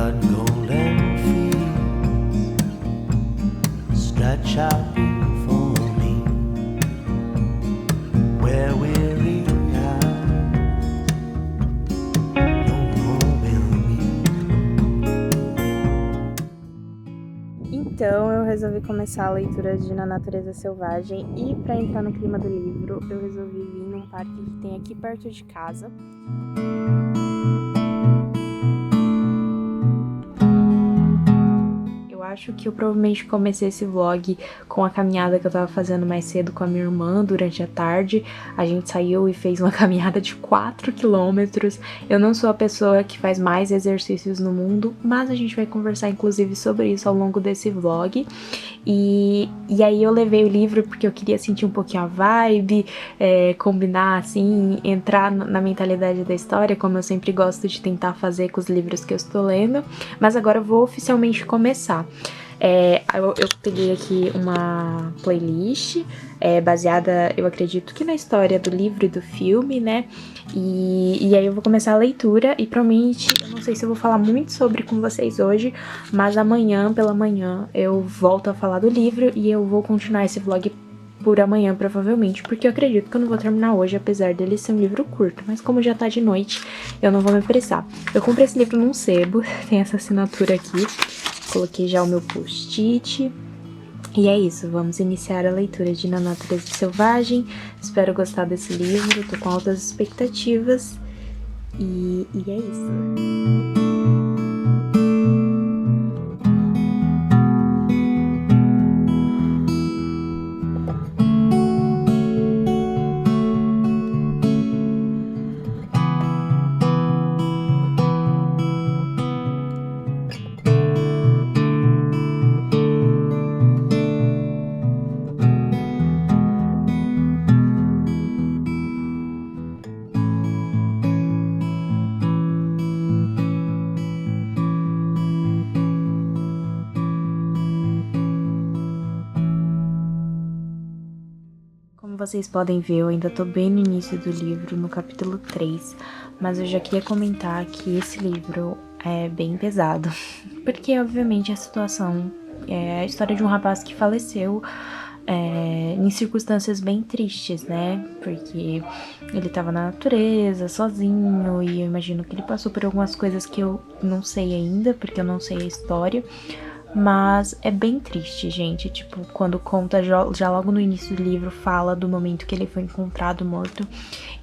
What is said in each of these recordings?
got golden feet, stretch out before me, where weary eyes no more will be. Então eu resolvi começar a leitura de Na Natureza Selvagem e para entrar no clima do livro eu resolvi vir num parque que tem aqui perto de casa. Acho que eu provavelmente comecei esse vlog com a caminhada que eu tava fazendo mais cedo com a minha irmã durante a tarde. A gente saiu e fez uma caminhada de 4 quilômetros. Eu não sou a pessoa que faz mais exercícios no mundo, mas a gente vai conversar inclusive sobre isso ao longo desse vlog. E aí eu levei o livro porque eu queria sentir um pouquinho a vibe, combinar assim, entrar na mentalidade da história, como eu sempre gosto de tentar fazer com os livros que eu estou lendo. Mas agora eu vou oficialmente começar. Eu peguei aqui uma playlist baseada, eu acredito que na história do livro e do filme, né? E aí eu vou começar a leitura e provavelmente, eu não sei se eu vou falar muito sobre com vocês hoje, mas amanhã, pela manhã, eu volto a falar do livro e eu vou continuar esse vlog por amanhã, provavelmente, porque eu acredito que eu não vou terminar hoje, apesar dele ser um livro curto, mas como já tá de noite, eu não vou me apressar. Eu comprei esse livro num sebo, tem essa assinatura aqui, coloquei já o meu post-it. E é isso, vamos iniciar a leitura de Na Natureza Selvagem. Espero gostar desse livro, tô com altas expectativas. E é isso. Como vocês podem ver, eu ainda tô bem no início do livro, no capítulo 3, mas eu já queria comentar que esse livro é bem pesado, porque obviamente a situação é a história de um rapaz que faleceu em circunstâncias bem tristes, né? Porque ele tava na natureza, sozinho, e eu imagino que ele passou por algumas coisas que eu não sei ainda, porque eu não sei a história. Mas é bem triste, gente, tipo, quando conta, já logo no início do livro, fala do momento que ele foi encontrado morto.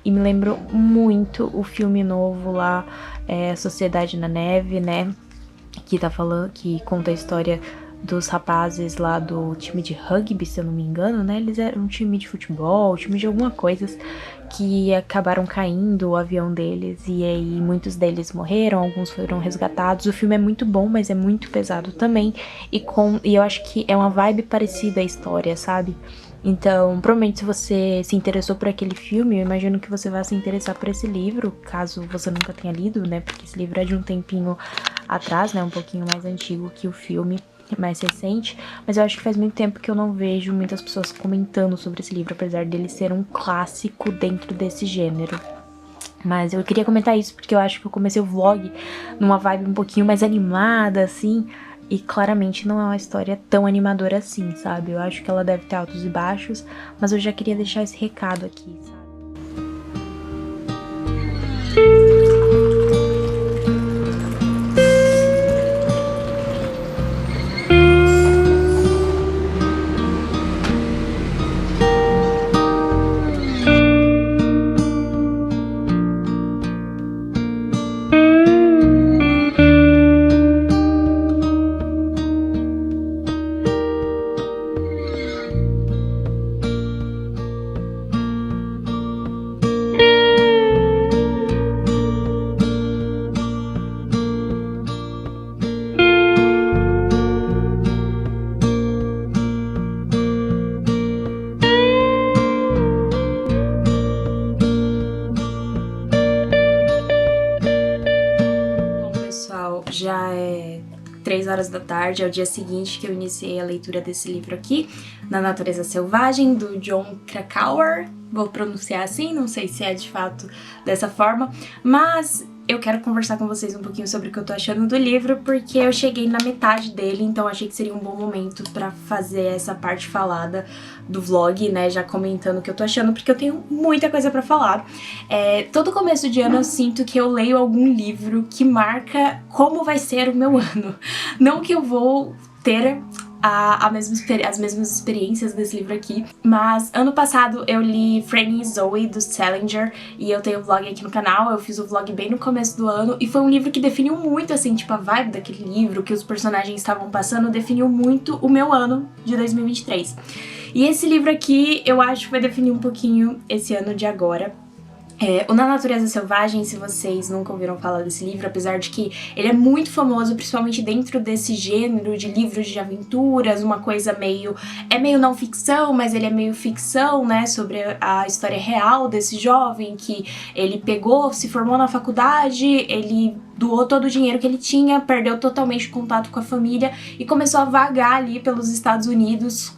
E me lembrou muito o filme novo lá, Sociedade na Neve, né, que conta a história dos rapazes lá do time de rugby, se eu não me engano, né, eles eram um time de futebol, time de alguma coisa, que acabaram caindo o avião deles, e aí muitos deles morreram, alguns foram resgatados. O filme é muito bom, mas é muito pesado também, e eu acho que é uma vibe parecida à história, sabe? Então, provavelmente se você se interessou por aquele filme, eu imagino que você vai se interessar por esse livro, caso você nunca tenha lido, né, porque esse livro é de um tempinho atrás, né, um pouquinho mais antigo que o filme, mais recente, mas eu acho que faz muito tempo que eu não vejo muitas pessoas comentando sobre esse livro, apesar dele ser um clássico dentro desse gênero. Mas eu queria comentar isso porque eu acho que eu comecei o vlog numa vibe um pouquinho mais animada, assim, e claramente não é uma história tão animadora assim, sabe? Eu acho que ela deve ter altos e baixos, mas eu já queria deixar esse recado aqui, sabe? Já é 3 horas da tarde, é o dia seguinte que eu iniciei a leitura desse livro aqui, Na Natureza Selvagem, do Jon Krakauer. Vou pronunciar assim, não sei se é de fato dessa forma, mas eu quero conversar com vocês um pouquinho sobre o que eu tô achando do livro, porque eu cheguei na metade dele, então achei que seria um bom momento pra fazer essa parte falada do vlog, né, já comentando o que eu tô achando, porque eu tenho muita coisa pra falar. Todo começo de ano eu sinto que eu leio algum livro que marca como vai ser o meu ano. Não que eu vou ter as mesmas experiências desse livro aqui, mas ano passado eu li Franny e Zoe, do Salinger, e eu tenho um vlog aqui no canal, eu fiz o vlog bem no começo do ano, e foi um livro que definiu muito, assim, tipo, a vibe daquele livro, que os personagens estavam passando, definiu muito o meu ano de 2023. E esse livro aqui, eu acho que vai definir um pouquinho esse ano de agora. O Na Natureza Selvagem, se vocês nunca ouviram falar desse livro, apesar de que ele é muito famoso, principalmente dentro desse gênero de livros de aventuras, uma coisa meio não ficção, mas ele é meio ficção, né, sobre a história real desse jovem que ele pegou, se formou na faculdade, ele doou todo o dinheiro que ele tinha, perdeu totalmente o contato com a família e começou a vagar ali pelos Estados Unidos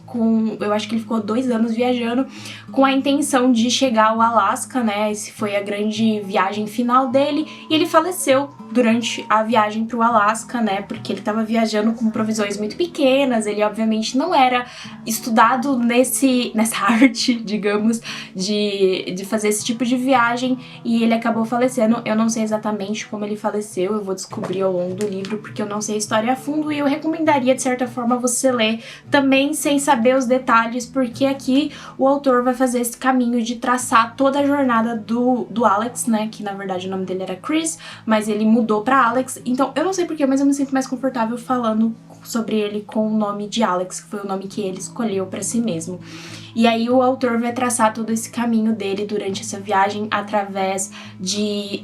eu acho que ele ficou 2 anos viajando, com a intenção de chegar ao Alasca, né, esse foi a grande viagem final dele, e ele faleceu durante a viagem pro Alasca, né, porque ele tava viajando com provisões muito pequenas, ele obviamente não era estudado nessa arte, digamos, de fazer esse tipo de viagem, e ele acabou falecendo. Eu não sei exatamente como ele faleceu, eu vou descobrir ao longo do livro, porque eu não sei a história a fundo, e eu recomendaria, de certa forma, você ler também sem saber os detalhes, porque aqui o autor vai fazer esse caminho de traçar toda a jornada do Alex, né, que na verdade o nome dele era Chris, mas ele mudou pra Alex, então eu não sei porquê, mas eu me sinto mais confortável falando sobre ele com o nome de Alex, que foi o nome que ele escolheu pra si mesmo. E aí o autor vai traçar todo esse caminho dele durante essa viagem através de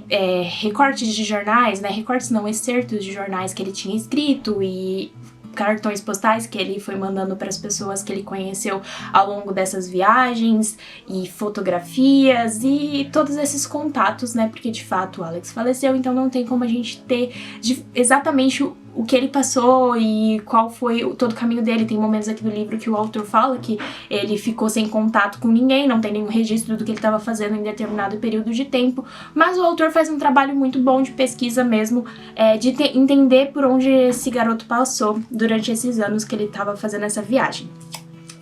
recortes de jornais, né, recortes não, excertos de jornais que ele tinha escrito e cartões postais que ele foi mandando para as pessoas que ele conheceu ao longo dessas viagens, e fotografias e todos esses contatos, né, porque de fato o Alex faleceu, então não tem como a gente ter exatamente o que ele passou e qual foi todo o caminho dele. Tem momentos aqui do livro que o autor fala que ele ficou sem contato com ninguém, não tem nenhum registro do que ele estava fazendo em determinado período de tempo, mas o autor faz um trabalho muito bom de pesquisa mesmo, de entender por onde esse garoto passou durante esses anos que ele estava fazendo essa viagem.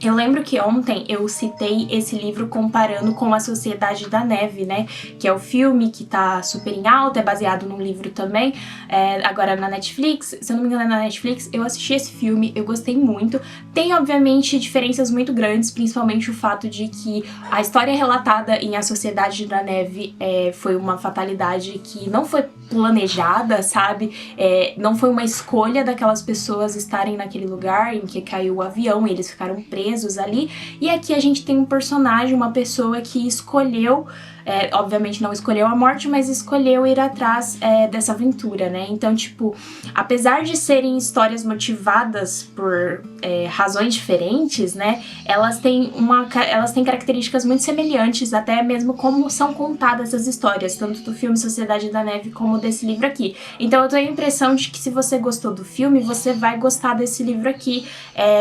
Eu lembro que ontem eu citei esse livro comparando com A Sociedade da Neve, né, que é o filme que tá super em alta, é baseado num livro também, agora na Netflix, se eu não me engano é na Netflix. Eu assisti esse filme, eu gostei muito. Tem obviamente diferenças muito grandes, principalmente o fato de que a história relatada em A Sociedade da Neve foi uma fatalidade que não foi planejada, sabe, não foi uma escolha daquelas pessoas estarem naquele lugar em que caiu o avião e eles ficaram presos ali, e aqui a gente tem um personagem, uma pessoa que escolheu, obviamente não escolheu a morte, mas escolheu ir atrás dessa aventura, né, então tipo, apesar de serem histórias motivadas por razões diferentes, né, elas têm características muito semelhantes, até mesmo como são contadas as histórias, tanto do filme Sociedade da Neve como desse livro aqui. Então eu tenho a impressão de que se você gostou do filme, você vai gostar desse livro aqui,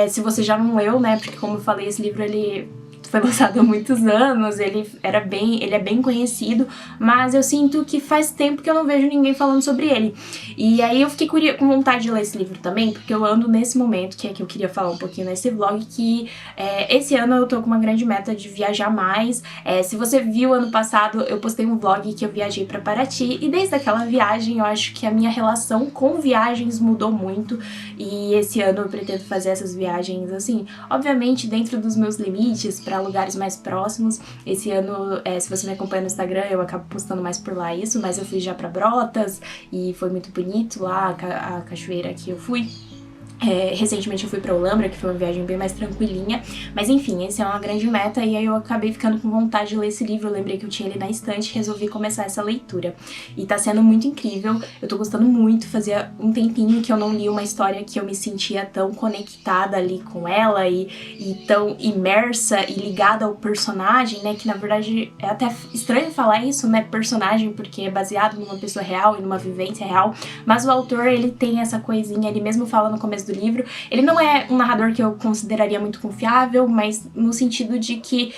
se você já não leu, né, porque como eu falei, esse livro ele foi lançado há muitos anos, ele é bem conhecido, mas eu sinto que faz tempo que eu não vejo ninguém falando sobre ele. E aí eu fiquei com vontade de ler esse livro também, porque eu ando nesse momento, que é que eu queria falar um pouquinho nesse vlog, que esse ano eu tô com uma grande meta de viajar mais. Se você viu ano passado, eu postei um vlog que eu viajei pra Paraty, e desde aquela viagem eu acho que a minha relação com viagens mudou muito, e esse ano eu pretendo fazer essas viagens, assim, obviamente dentro dos meus limites, pra lugares mais próximos. Esse ano, se você me acompanha no Instagram, eu acabo postando mais por lá isso, mas eu fui já pra Brotas e foi muito bonito lá, a cachoeira que eu fui. Recentemente eu fui pra Olambra, que foi uma viagem bem mais tranquilinha, mas enfim, essa é uma grande meta, e aí eu acabei ficando com vontade de ler esse livro. Eu lembrei que eu tinha ele na estante e resolvi começar essa leitura, e tá sendo muito incrível, eu tô gostando muito. Fazia um tempinho que eu não li uma história que eu me sentia tão conectada ali com ela, e tão imersa e ligada ao personagem, né, que na verdade é até estranho falar isso, né, personagem, porque é baseado numa pessoa real e numa vivência real, mas o autor, ele tem essa coisinha, ele mesmo fala no começo do livro, ele não é um narrador que eu consideraria muito confiável, mas no sentido de que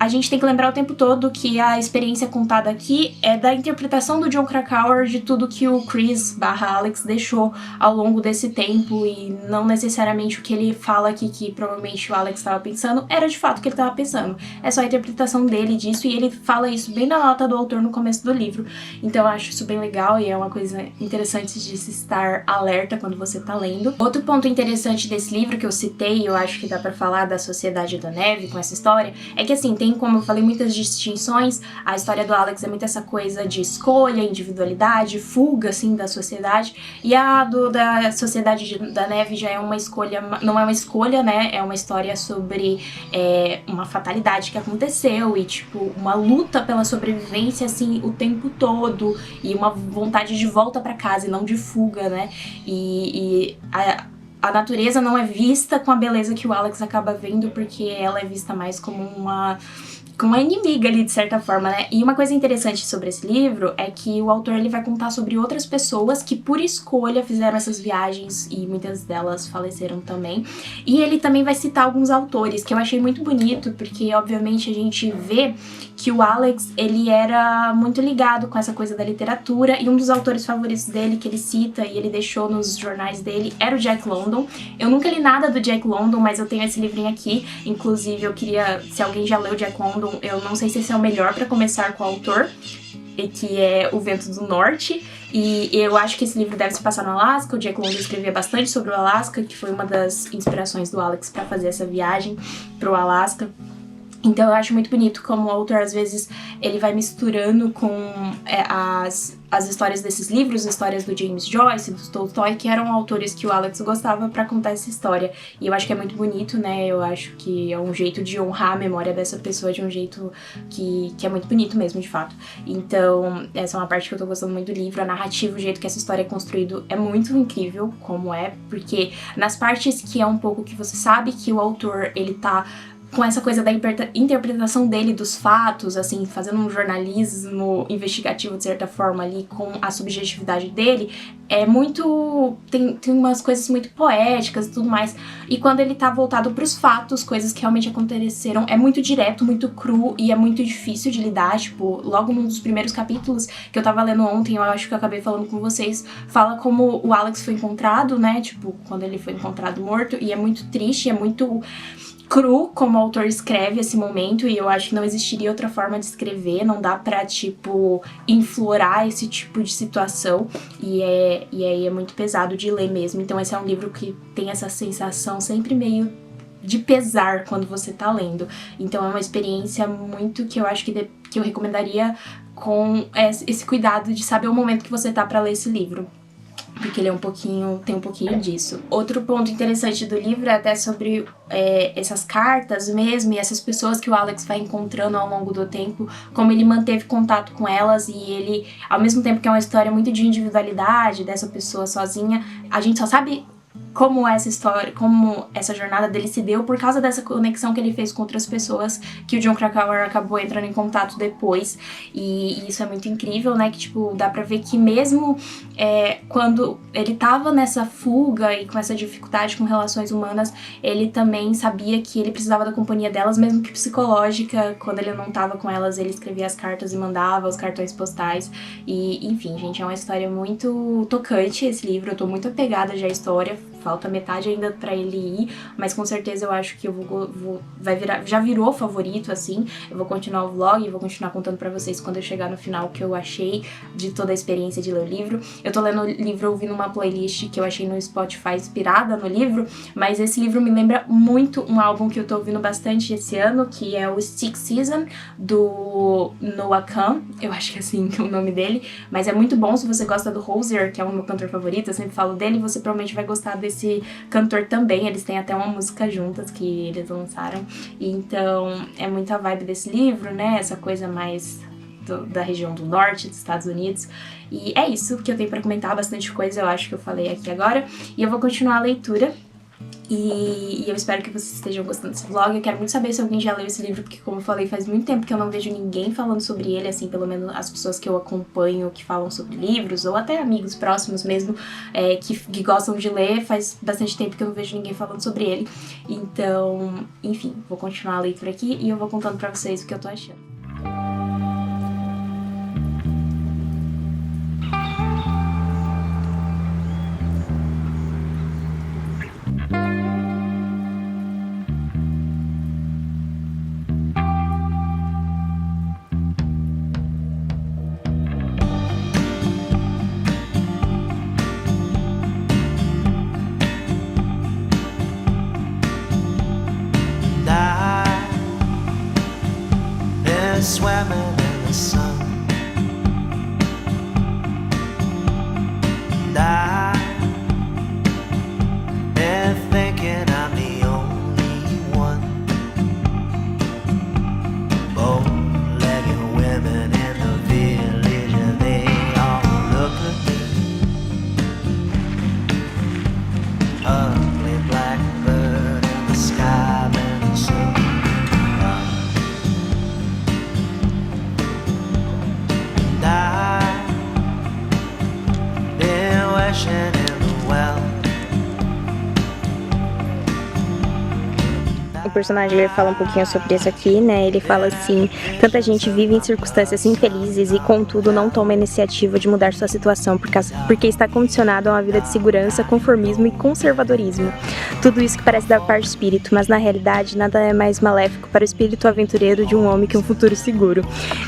a gente tem que lembrar o tempo todo que a experiência contada aqui é da interpretação do Jon Krakauer de tudo que o Chris/Alex deixou ao longo desse tempo, e não necessariamente o que ele fala aqui, que provavelmente o Alex estava pensando, era de fato o que ele estava pensando. É só a interpretação dele disso, e ele fala isso bem na nota do autor no começo do livro. Então eu acho isso bem legal e é uma coisa interessante de se estar alerta quando você tá lendo. Outro ponto interessante desse livro que eu citei, eu acho que dá pra falar da Sociedade da Neve com essa história, é que assim, tem, como eu falei, muitas distinções. A história do Alex é muito essa coisa de escolha, individualidade, fuga, assim, da sociedade. E a da Sociedade da Neve já é uma escolha, não é uma escolha, né? É uma história sobre uma fatalidade que aconteceu e, tipo, uma luta pela sobrevivência, assim, o tempo todo. E uma vontade de volta pra casa e não de fuga, né? A natureza não é vista com a beleza que o Alex acaba vendo, porque ela é vista mais como uma inimiga ali, de certa forma, né? E uma coisa interessante sobre esse livro é que o autor ele vai contar sobre outras pessoas que por escolha fizeram essas viagens, e muitas delas faleceram também. E ele também vai citar alguns autores, que eu achei muito bonito, porque obviamente a gente vê que o Alex, ele era muito ligado com essa coisa da literatura, e um dos autores favoritos dele, que ele cita e ele deixou nos jornais dele, era o Jack London. Eu nunca li nada do Jack London, mas eu tenho esse livrinho aqui. Inclusive, eu queria, se alguém já leu Jack London, eu não sei se esse é o melhor pra começar com o autor, que é O Vento do Norte, e eu acho que esse livro deve se passar no Alasca. O Jack London escrevia bastante sobre o Alasca, que foi uma das inspirações do Alex pra fazer essa viagem pro Alasca. Então eu acho muito bonito como o autor, às vezes, ele vai misturando com as histórias desses livros, histórias do James Joyce, do Tolstói, que eram autores que o Alex gostava pra contar essa história. E eu acho que é muito bonito, né? Eu acho que é um jeito de honrar a memória dessa pessoa de um jeito que é muito bonito mesmo, de fato. Então, essa é uma parte que eu tô gostando muito do livro. A narrativa, o jeito que essa história é construído é muito incrível, como é, porque nas partes que é um pouco que você sabe que o autor, ele tá com essa coisa da interpretação dele dos fatos, assim, fazendo um jornalismo investigativo, de certa forma, ali, com a subjetividade dele, é muito... Tem umas coisas muito poéticas e tudo mais. E quando ele tá voltado pros fatos, coisas que realmente aconteceram, é muito direto, muito cru, e é muito difícil de lidar. Tipo, logo num dos primeiros capítulos que eu tava lendo ontem, eu acho que eu acabei falando com vocês, fala como o Alex foi encontrado, né, tipo, quando ele foi encontrado morto, e é muito triste, é muito cru como o autor escreve esse momento, e eu acho que não existiria outra forma de escrever, não dá pra, tipo, inflorar esse tipo de situação, e aí é muito pesado de ler mesmo. Então esse é um livro que tem essa sensação sempre meio de pesar quando você tá lendo. Então é uma experiência muito que eu acho que eu recomendaria com esse cuidado de saber o momento que você tá pra ler esse livro, porque ele tem um pouquinho disso. Outro ponto interessante do livro é até sobre essas cartas mesmo, e essas pessoas que o Alex vai encontrando ao longo do tempo, como ele manteve contato com elas, e ele, ao mesmo tempo que é uma história muito de individualidade dessa pessoa sozinha, a gente só sabe como essa história, como essa jornada dele se deu por causa dessa conexão que ele fez com outras pessoas, que o Jon Krakauer acabou entrando em contato depois. E isso é muito incrível, né? Que, tipo, dá pra ver que mesmo quando ele tava nessa fuga e com essa dificuldade com relações humanas, ele também sabia que ele precisava da companhia delas, mesmo que psicológica. Quando ele não tava com elas, ele escrevia as cartas e mandava os cartões postais. E, enfim, gente, é uma história muito tocante esse livro. Eu tô muito apegada já à história. Falta metade ainda pra ele ir, mas com certeza eu acho que eu já virou favorito, assim. Eu vou continuar o vlog e vou continuar contando pra vocês quando eu chegar no final o que eu achei de toda a experiência de ler o livro. Eu tô lendo o livro ouvindo uma playlist que eu achei no Spotify inspirada no livro, mas esse livro me lembra muito um álbum que eu tô ouvindo bastante esse ano, que é o Stick Season, do Noah Kahan, eu acho que é assim o nome dele, mas é muito bom. Se você gosta do Hozier, que é o meu cantor favorito, eu sempre falo dele, você provavelmente vai gostar desse cantor também. Eles têm até uma música juntas que eles lançaram, então é muito a vibe desse livro, né, essa coisa mais da região do norte dos Estados Unidos. E é isso que eu tenho pra comentar, bastante coisa eu acho que eu falei aqui agora, e eu vou continuar a leitura. E eu espero que vocês estejam gostando desse vlog. Eu quero muito saber se alguém já leu esse livro, porque como eu falei, faz muito tempo que eu não vejo ninguém falando sobre ele, assim, pelo menos as pessoas que eu acompanho que falam sobre livros, ou até amigos próximos mesmo, que gostam de ler. Faz bastante tempo que eu não vejo ninguém falando sobre ele. Então, enfim, vou continuar a leitura aqui e eu vou contando pra vocês o que eu tô achando. Swimming in the sun, and they're thinking I'm the only one. Bow-legged women in the village, and they all look at me. Ugly blackbird in the sky, and so O personagem ele fala um pouquinho sobre isso aqui, né? Ele fala assim: tanta gente vive em circunstâncias infelizes e, contudo, não toma a iniciativa de mudar sua situação porque está condicionado a uma vida de segurança, conformismo e conservadorismo. Tudo isso que parece dar paz de espírito, mas na realidade nada é mais maléfico para o espírito aventureiro de um homem que um futuro seguro.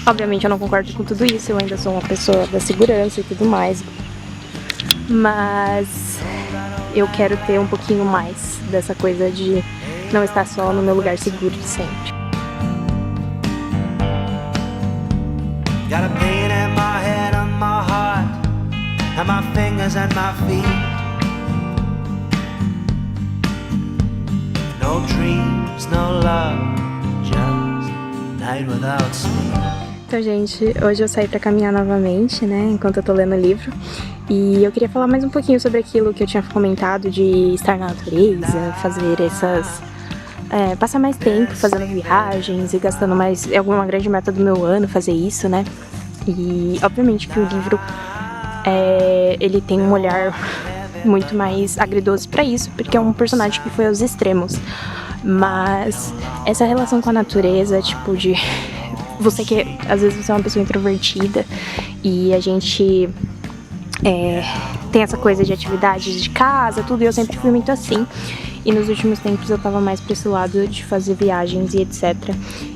Obviamente eu não concordo com tudo isso, eu ainda sou uma pessoa da segurança e tudo mais, mas eu quero ter um pouquinho mais dessa coisa de não estar só no meu lugar seguro de sempre. Got a pain in my head and my heart, and my fingers and my feet. No dreams, no love, just night without sleep. Então, gente, hoje eu saí pra caminhar novamente, né, enquanto eu tô lendo o livro. E eu queria falar mais um pouquinho sobre aquilo que eu tinha comentado de estar na natureza, fazer essas... passar mais tempo fazendo viagens e gastando mais... É uma grande meta do meu ano fazer isso, né? E, obviamente, que o livro, ele tem um olhar muito mais agridoce pra isso, porque é um personagem que foi aos extremos. Mas essa relação com a natureza, tipo, de... Você que, às vezes, você é uma pessoa introvertida e a gente... tem essa coisa de atividades de casa, tudo, e eu sempre fui muito assim. E nos últimos tempos eu tava mais pra esse lado de fazer viagens e etc.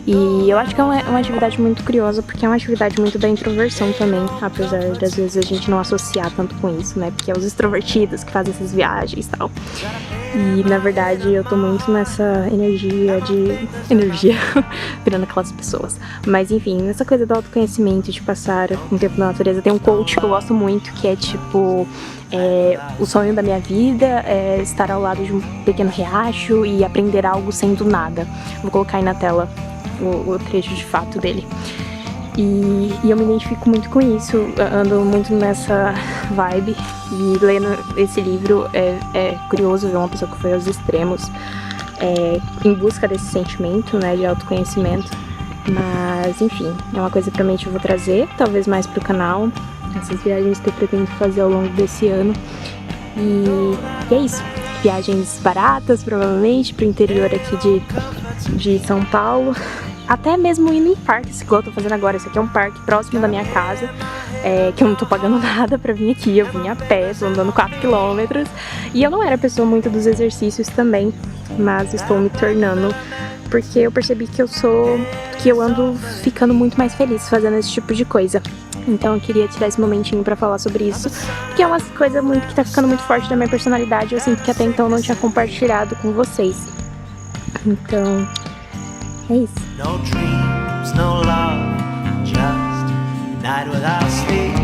E eu acho que é uma atividade muito curiosa, porque é uma atividade muito da introversão também, apesar das vezes a gente não associar tanto com isso, né? Porque é os extrovertidos que fazem essas viagens e tal. E na verdade eu tô muito nessa energia virando aquelas pessoas. Mas enfim, nessa coisa do autoconhecimento, de passar um tempo na natureza. Tem um coach que eu gosto muito, que é tipo... o sonho da minha vida é estar ao lado de um pequeno riacho e aprender algo sem do nada. Vou colocar aí na tela o trecho de fato dele. E eu me identifico muito com isso, ando muito nessa vibe. E lendo esse livro é curioso ver uma pessoa que foi aos extremos em busca desse sentimento, né, de autoconhecimento. Mas enfim, é uma coisa que provavelmente eu vou trazer, talvez mais pro canal. Essas viagens que eu pretendo fazer ao longo desse ano. E é isso. Viagens baratas, provavelmente, pro interior aqui de São Paulo. Até mesmo indo em parques, igual eu tô fazendo agora. Esse aqui é um parque próximo da minha casa, que eu não tô pagando nada pra vir aqui. Eu vim a pé, tô andando 4 km. E eu não era pessoa muito dos exercícios também, mas estou me tornando, porque eu percebi que eu ando ficando muito mais feliz fazendo esse tipo de coisa. Então eu queria tirar esse momentinho pra falar sobre isso, porque é uma coisa muito que tá ficando muito forte da minha personalidade. Eu sinto que até então eu não tinha compartilhado com vocês. Então, é isso. No dreams, no love, just night without sleep.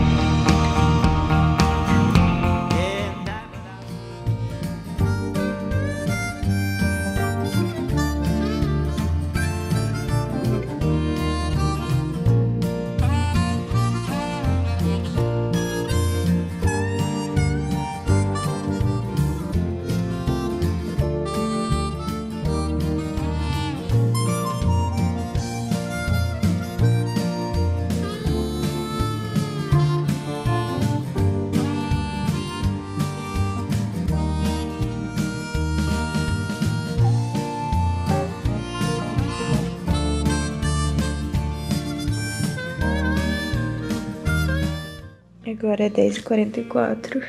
Agora é 10h44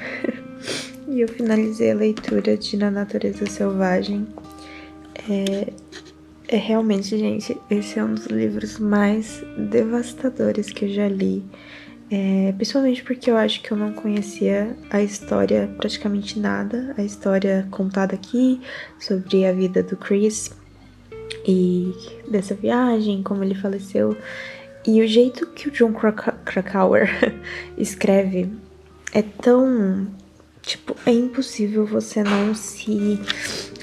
e eu finalizei a leitura de Na Natureza Selvagem. É realmente, gente, esse é um dos livros mais devastadores que eu já li. Principalmente porque eu acho que eu não conhecia a história, praticamente nada, a história contada aqui sobre a vida do Chris e dessa viagem, como ele faleceu. E o jeito que o Jon Krakauer escreve é tão... Tipo, é impossível você não se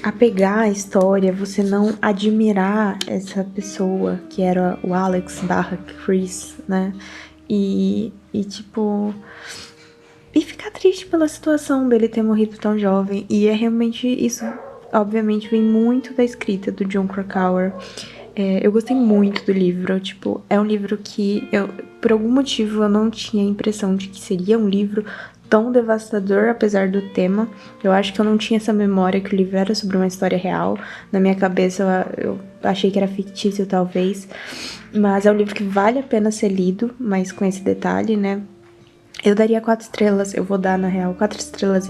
apegar à história, você não admirar essa pessoa que era o Alex / Chris, né? E ficar triste pela situação dele ter morrido tão jovem. E é realmente isso, obviamente, vem muito da escrita do Jon Krakauer. Eu gostei muito do livro, é um livro que por algum motivo eu não tinha a impressão de que seria um livro tão devastador, apesar do tema. Eu acho que eu não tinha essa memória que o livro era sobre uma história real. Na minha cabeça eu achei que era fictício, talvez. Mas é um livro que vale a pena ser lido, mas com esse detalhe, né? Eu daria 4 estrelas, eu vou dar, na real, 4,5 estrelas.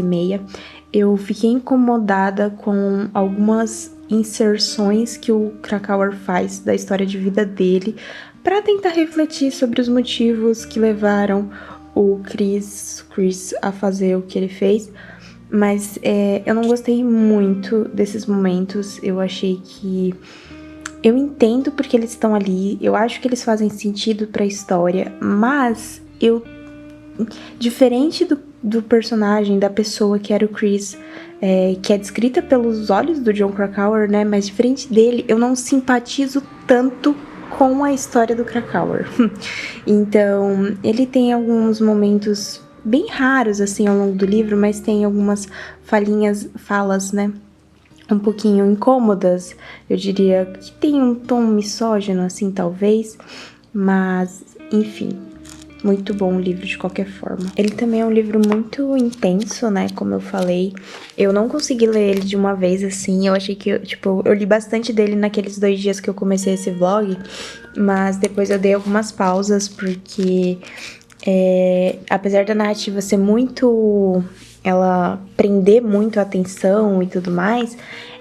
Eu fiquei incomodada com algumas inserções que o Krakauer faz da história de vida dele para tentar refletir sobre os motivos que levaram o Chris a fazer o que ele fez. Mas eu não gostei muito desses momentos. Eu achei que... Eu entendo porque eles estão ali, eu acho que eles fazem sentido pra história, mas diferente do personagem, da pessoa que era o Chris, que é descrita pelos olhos do Jon Krakauer, né? Mas diferente dele, eu não simpatizo tanto com a história do Krakauer. Então, ele tem alguns momentos bem raros, assim, ao longo do livro, mas tem algumas falas, né? Um pouquinho incômodas, eu diria que tem um tom misógino, assim, talvez, mas, enfim, muito bom o livro de qualquer forma. Ele também é um livro muito intenso, né, como eu falei. Eu não consegui ler ele de uma vez, assim, eu achei que, eu li bastante dele naqueles 2 dias que eu comecei esse vlog, mas depois eu dei algumas pausas, porque apesar da narrativa ser muito... ela prender muito a atenção e tudo mais,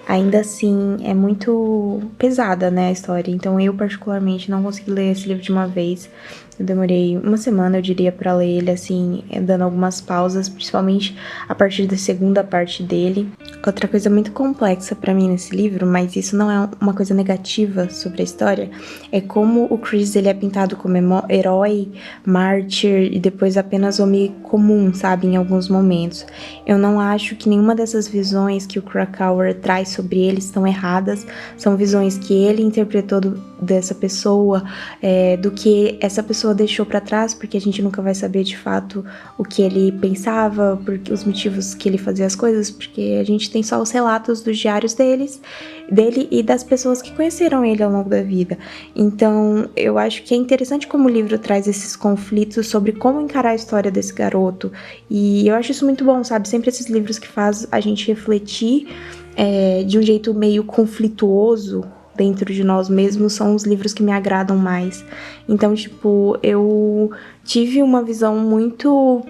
ainda assim é muito pesada, né, a história. Então eu particularmente não consegui ler esse livro de uma vez. Eu demorei uma semana, eu diria, pra ler ele, assim, dando algumas pausas, principalmente a partir da segunda parte dele. Outra coisa muito complexa pra mim nesse livro, mas isso não é uma coisa negativa sobre a história, é como o Chris, ele é pintado como herói, mártir e depois apenas homem comum, sabe, em alguns momentos. Eu não acho que nenhuma dessas visões que o Krakauer traz sobre ele estão erradas, são visões que ele interpretou dessa pessoa, do que essa pessoa deixou pra trás, porque a gente nunca vai saber de fato o que ele pensava, porque os motivos que ele fazia as coisas, porque a gente tem só os relatos dos diários dele e das pessoas que conheceram ele ao longo da vida. Então, eu acho que é interessante como o livro traz esses conflitos sobre como encarar a história desse garoto, e eu acho isso muito bom, sabe? Sempre esses livros que fazem a gente refletir de um jeito meio conflituoso dentro de nós mesmos são os livros que me agradam mais. Então, eu tive uma visão muito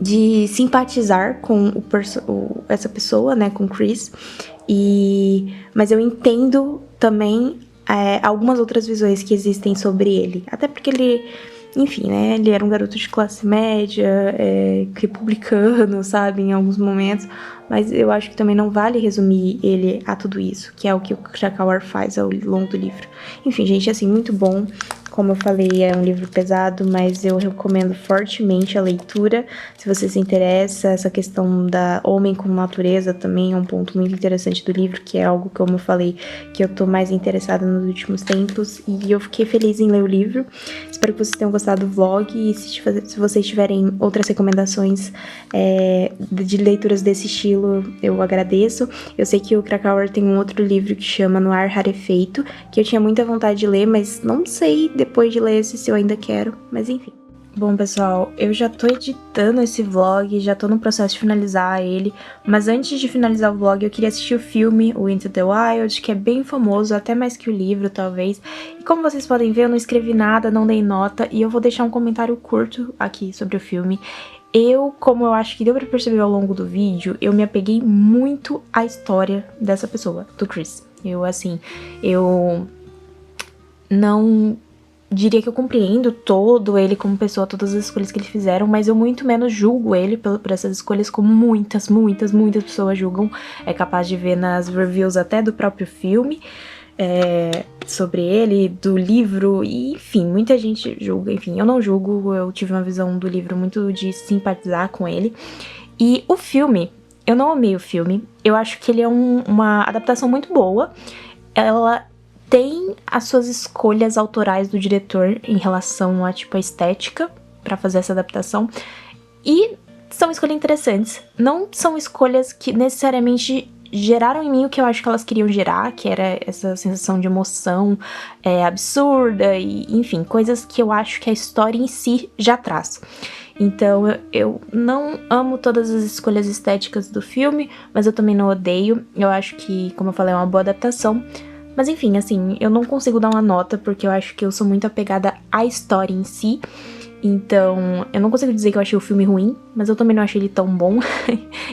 de simpatizar com essa pessoa, né, com Chris, mas eu entendo também algumas outras visões que existem sobre ele, até porque ele, enfim, né, ele era um garoto de classe média, republicano, sabe, em alguns momentos, mas eu acho que também não vale resumir ele a tudo isso, que é o que o Krakauer faz ao longo do livro. Enfim, gente, assim, muito bom. Como eu falei, é um livro pesado, mas eu recomendo fortemente a leitura. Se você se interessa, essa questão da homem com natureza também é um ponto muito interessante do livro, que é algo, como eu falei, que eu tô mais interessada nos últimos tempos. E eu fiquei feliz em ler o livro. Espero que vocês tenham gostado do vlog. E se vocês tiverem outras recomendações de leituras desse estilo, eu agradeço. Eu sei que o Krakauer tem um outro livro que chama No Ar Rarefeito, que eu tinha muita vontade de ler, mas não sei depois de ler esse se eu ainda quero, mas enfim. Bom, pessoal, eu já tô editando esse vlog, já tô no processo de finalizar ele, mas antes de finalizar o vlog eu queria assistir o filme, o Into the Wild, que é bem famoso, até mais que o livro, talvez. E como vocês podem ver, eu não escrevi nada, não dei nota, e eu vou deixar um comentário curto aqui sobre o filme. Como eu acho que deu pra perceber ao longo do vídeo, eu me apeguei muito à história dessa pessoa, do Chris. Eu não diria que eu compreendo todo ele como pessoa, todas as escolhas que ele fizeram, mas eu muito menos julgo ele por essas escolhas como muitas pessoas julgam. É capaz de ver nas reviews até do próprio filme sobre ele, do livro, e enfim, muita gente julga. Enfim, eu não julgo, eu tive uma visão do livro muito de simpatizar com ele. E o filme, eu não amei o filme, eu acho que ele é uma adaptação muito boa. Ela tem as suas escolhas autorais do diretor em relação a, tipo, a estética pra fazer essa adaptação. E são escolhas interessantes. Não são escolhas que necessariamente geraram em mim o que eu acho que elas queriam gerar, que era essa sensação de emoção absurda e, enfim, coisas que eu acho que a história em si já traz. Então, eu não amo todas as escolhas estéticas do filme, mas eu também não odeio. Eu acho que, como eu falei, é uma boa adaptação. Mas enfim, assim, eu não consigo dar uma nota porque eu acho que eu sou muito apegada à história em si. Então, eu não consigo dizer que eu achei o filme ruim, mas eu também não achei ele tão bom.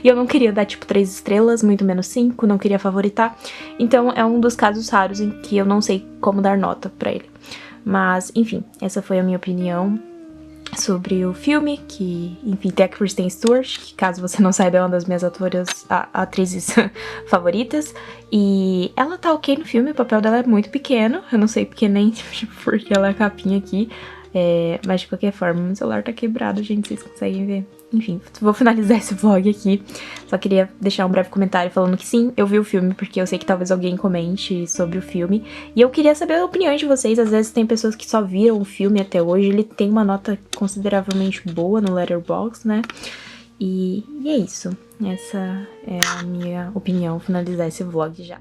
E eu não queria dar, tipo, 3 estrelas, muito menos 5, não queria favoritar. Então, é um dos casos raros em que eu não sei como dar nota pra ele. Mas, enfim, essa foi a minha opinião sobre o filme, que, enfim, tem a Kristen Stewart, que, caso você não saiba, é uma das minhas atrizes favoritas, e ela tá ok no filme, o papel dela é muito pequeno, eu não sei porque nem porque ela é a capinha aqui, mas de qualquer forma, meu celular tá quebrado, gente, vocês conseguem ver. Enfim, vou finalizar esse vlog aqui. Só queria deixar um breve comentário falando que sim, eu vi o filme, porque eu sei que talvez alguém comente sobre o filme. E eu queria saber a opinião de vocês. Às vezes tem pessoas que só viram o filme até hoje. Ele tem uma nota consideravelmente boa no Letterboxd, né? E é isso. Essa é a minha opinião, finalizar esse vlog já.